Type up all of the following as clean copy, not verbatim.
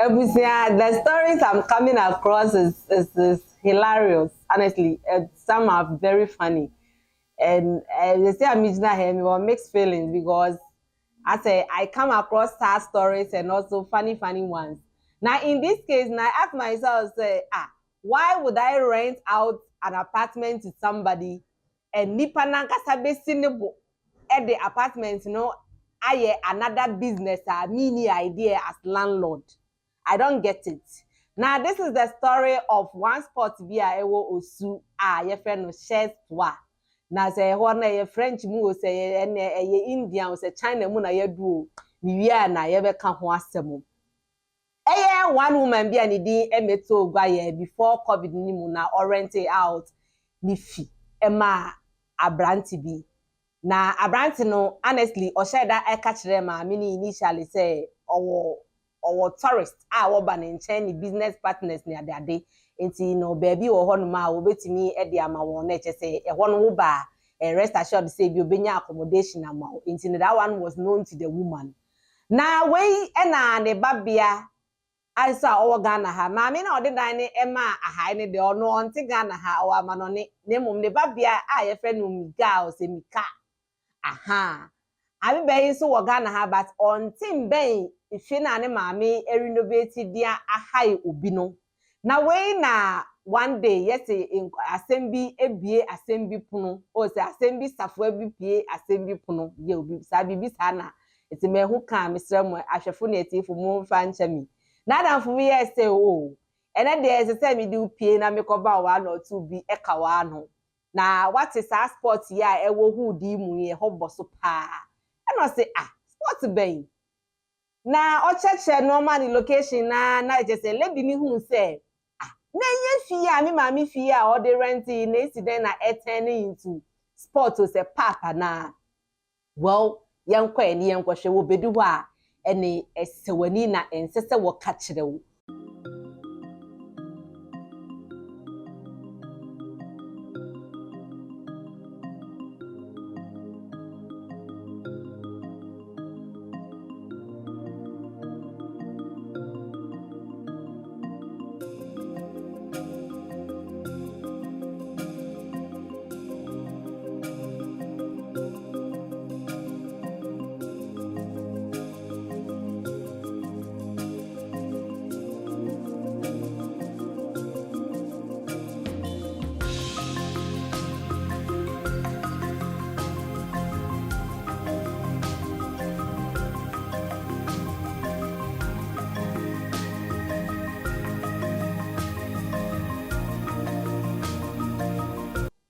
The stories I'm coming across is hilarious. Honestly, some are very funny, and they say I'm mixed feelings because I come across sad stories and also funny ones. Now in this case, now I ask myself, say, why would I rent out an apartment to somebody and nipa nankasa besi nebo at the apartment, I another business, a mini idea as landlord. I don't get it. Now this is the story of one spot via ewo osu ye friend no shares wa. Na say ho na ye French mu o say ye Indian o say China mu na ye du ni wi na ye be ka ho asem. One woman bi ani din emeto ogwa ye before COVID ni mu na rent out ni fi ema abranti bi. Na abranti no honestly o share that e ka kire ma me ni initially say owo tourist wo ba ne nchen ni business partners ni ade enti no baby wo ho no ma wo betimi e de ama won na eche say e ho no wo ba rest assured say bi obenya accommodation ama enti that one was known to the woman. Na we na ne babia ansa owo Ghana ha ma me na ode dan ne ema ahai ne de ono onti Ghana ha o ama no ne mum ne babia ye friend no miga o se mika aha abi be so wo Ghana ha but onti ben ife na ne maame renovate dia ahai obi no na we na one day yes assembly ebie assembly puno o se assembly safo ebie assembly puno ye obi sa bibi sa na eti me hu kan mesrem ahwefo na etifo mu fa nchami na dan fu yes say o ene de say me di pie na me koba wa na otu bi eka wa no na what is our sport ya ewo hu di mu ye hoboso pa eno say sport ben na ocheche normal location na je say lady ni hu say na ye fie a me mama fie a o de rent na incident na turning into sport o say papa na well yankwa eni yankwa hwe wo bedu ho a ene esewani na ensese wo ka kire wo.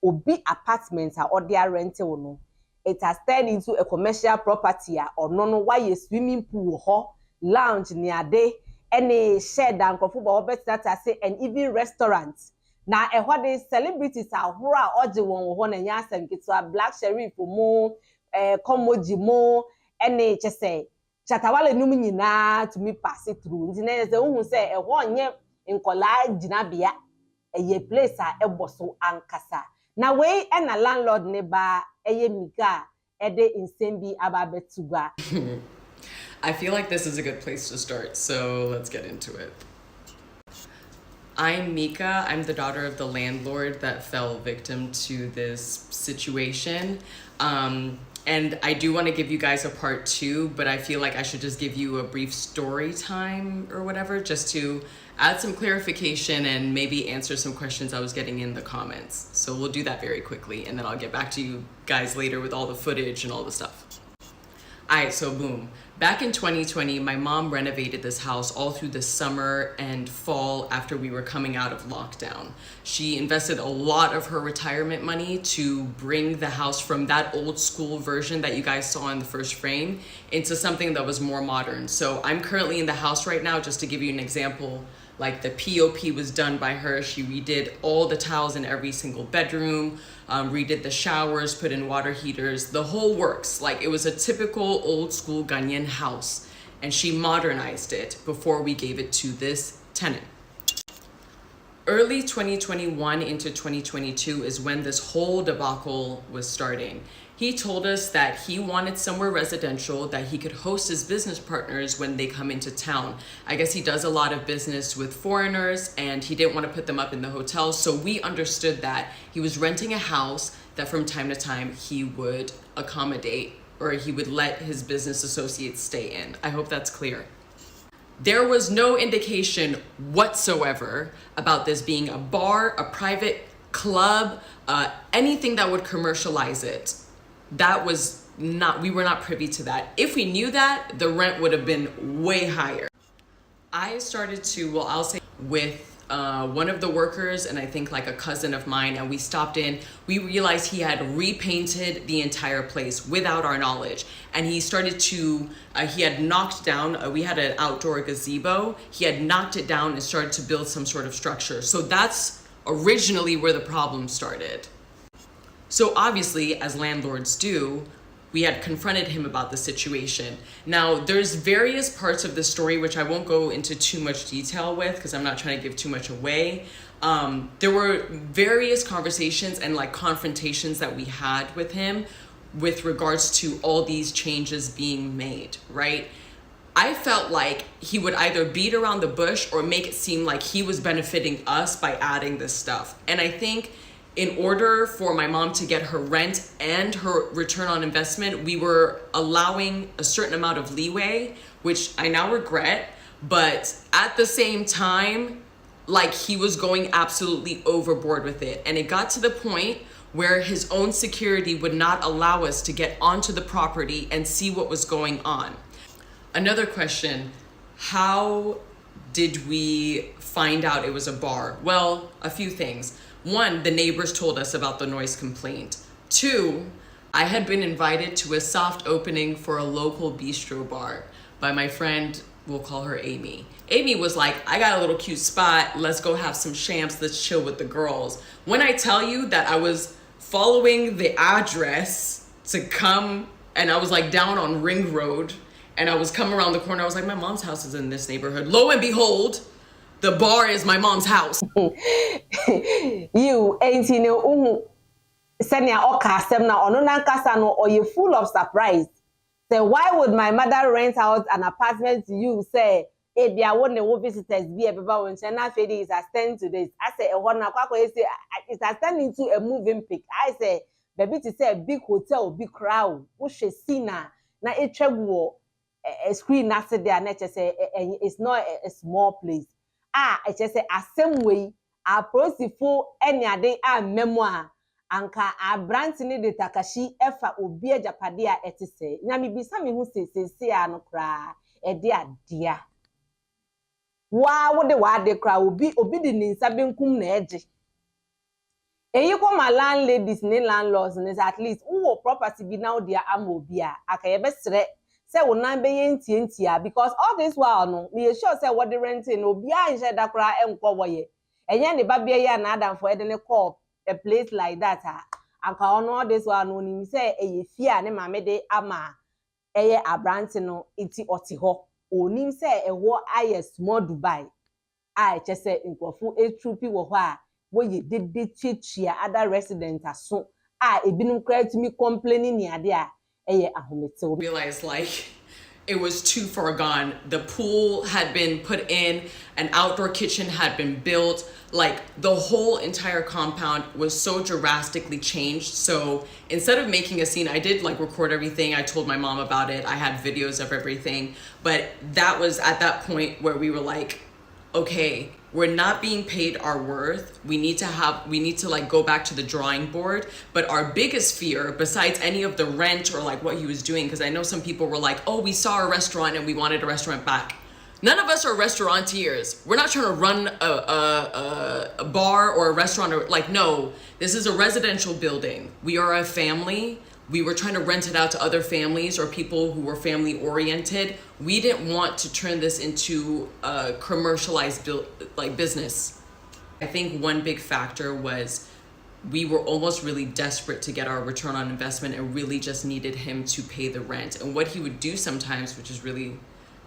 Obi apartments are or their rental no. It has turned into a commercial property or no why a swimming pool ho lounge near day any shed and football better say and even restaurants. Now what the celebrities are hura or the one and yasem get to a black sheriff for more komoji more any just say chatawale numini na to me pass it through. Nti who say a one ye in collage jinabia a place a boso ankasa. Na we and a landlord neba eye mika ede insembi ababetuga. I feel like this is a good place to start, so let's get into it. I'm Mika. I'm the daughter of the landlord that fell victim to this situation. And I do want to give you guys a part 2, but I feel like I should just give you a brief story time or whatever, just to add some clarification and maybe answer some questions I was getting in the comments. So we'll do that very quickly, and then I'll get back to you guys later with all the footage and all the stuff. All right, so boom. Back in 2020, my mom renovated this house all through the summer and fall after we were coming out of lockdown. She invested a lot of her retirement money to bring the house from that old school version that you guys saw in the first frame into something that was more modern. So I'm currently in the house right now, just to give you an example. Like the POP was done by her. She redid all the tiles in every single bedroom, redid the showers, put in water heaters, the whole works. Like it was a typical old school Ghanaian house, and she modernized it before we gave it to this tenant. Early 2021 into 2022 is when this whole debacle was starting. He told us that he wanted somewhere residential that he could host his business partners when they come into town. I guess he does a lot of business with foreigners and he didn't want to put them up in the hotels. So we understood that he was renting a house that from time to time he would accommodate, or he would let his business associates stay in. I hope that's clear. There was no indication whatsoever about this being a bar, a private club, anything that would commercialize it. That was not, we were not privy to that. If we knew that, the rent would have been way higher. I started to, well, I'll say with one of the workers and I think like a cousin of mine, and we stopped in. We realized he had repainted the entire place without our knowledge, and he started to he had knocked down we had an outdoor gazebo. He had knocked it down and started to build some sort of structure. So that's originally where the problem started. So obviously, as landlords do, we had confronted him about the situation. Now, there's various parts of the story which I won't go into too much detail with because I'm not trying to give too much away. There were various conversations and like confrontations that we had with him with regards to all these changes being made, right? I felt like he would either beat around the bush or make it seem like he was benefiting us by adding this stuff. And I think in order for my mom to get her rent and her return on investment, we were allowing a certain amount of leeway, which I now regret. But at the same time, like he was going absolutely overboard with it. And it got to the point where his own security would not allow us to get onto the property and see what was going on. Another question, how did we find out it was a bar? Well, a few things. One, the neighbors told us about the noise complaint. Two, I had been invited to a soft opening for a local bistro bar by my friend, we'll call her Amy. Amy was like, I got a little cute spot. Let's go have some champs. Let's chill with the girls. When I tell you that I was following the address to come, and I was like down on Ring Road, and I was coming around the corner, I was like, my mom's house is in this neighborhood. Lo and behold, the bar is my mom's house. You ain't you know senya okasem na ono nankasa no, or you full of surprise. Say, why would my mother rent out an apartment to you? Say, if you want the visitors be a paper when China Fedi is attending to this. I say, it's attending to a moving pic. I say, baby, to say a big hotel, big crowd, which is sina na a treble a screen that's there, and say it's not a small place. I just say a same way a prosifo any day a memoir anka a brand ni de takashi efa obi ajapade a etise na me bisa me hu sesese a no kra e de adia wa wo de kra obi de ninsa benkum na eje eyi ko ma landladies ni landlords ni at least wo property bi now dia am obi a akaye be sere say wo nan be yentie because all this while no me sure say what the renting obi a nje da kra enko woye enye ne babia ya na adam for edene call a place like that anka all this while no ni say eye fia ne mame de ama eye abranti no iti oti ho onim say ewo aye small Dubai I just say nkofu etrupi wo ho a woye dede chichia other residents aso ebinum kra timi complaining ni ade a eye ahomete. Realized like it was too far gone. The pool had been put in, an outdoor kitchen had been built, like the whole entire compound was so drastically changed. So instead of making a scene, I did like record everything. I told my mom about it. I had videos of everything. But that was at that point where we were like, okay, we're not being paid our worth. We need to like go back to the drawing board. But our biggest fear, besides any of the rent or like what he was doing, because I know some people were like, oh, we saw a restaurant and we wanted a restaurant back. None of us are restaurateurs. We're not trying to run a bar or a restaurant or like, no, this is a residential building. We are a family. We were trying to rent it out to other families or people who were family oriented. We didn't want to turn this into a commercialized business. I think one big factor was we were almost really desperate to get our return on investment and really just needed him to pay the rent. And what he would do sometimes, which is really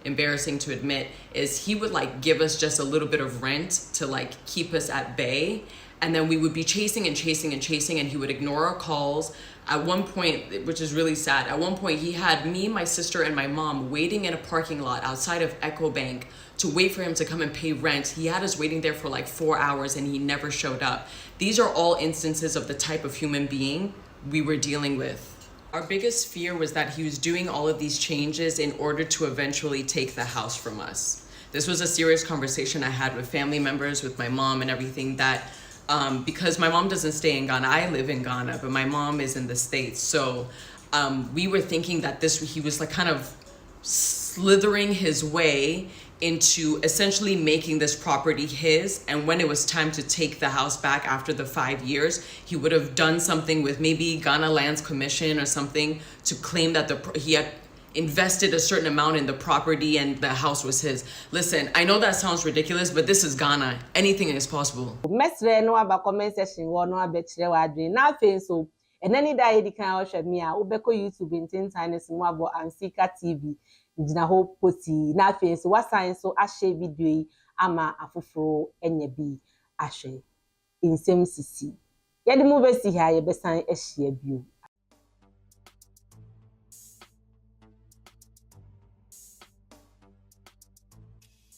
embarrassing to admit, is he would like give us just a little bit of rent to like keep us at bay. And then we would be chasing and chasing and chasing, and he would ignore our calls. At one point, which is really sad, at one point he had me, my sister, and my mom waiting in a parking lot outside of Echo Bank to wait for him to come and pay rent. He had us waiting there for like 4 hours and he never showed up. These are all instances of the type of human being we were dealing with. Our biggest fear was that he was doing all of these changes in order to eventually take the house from us. This was a serious conversation I had with family members, with my mom and everything, that because my mom doesn't stay in Ghana, I live in Ghana, but my mom is in the States. So we were thinking that he was like kind of slithering his way into essentially making this property his, and when it was time to take the house back after the 5 years, he would have done something with maybe Ghana Lands Commission or something to claim that he had invested a certain amount in the property and the house was his. Listen, I know that sounds ridiculous, but this is Ghana. Anything is possible. Mesre no aba comment section wo no abekire wadwen na afen so enani da yedi kan o hwe me a ubeko YouTube internet no abo Ansika TV gina ho posti na afen so wasan so ahye video yi ama afoforo enya bi ahwe insem sisi yedi mu besi ha ye besan ahye bio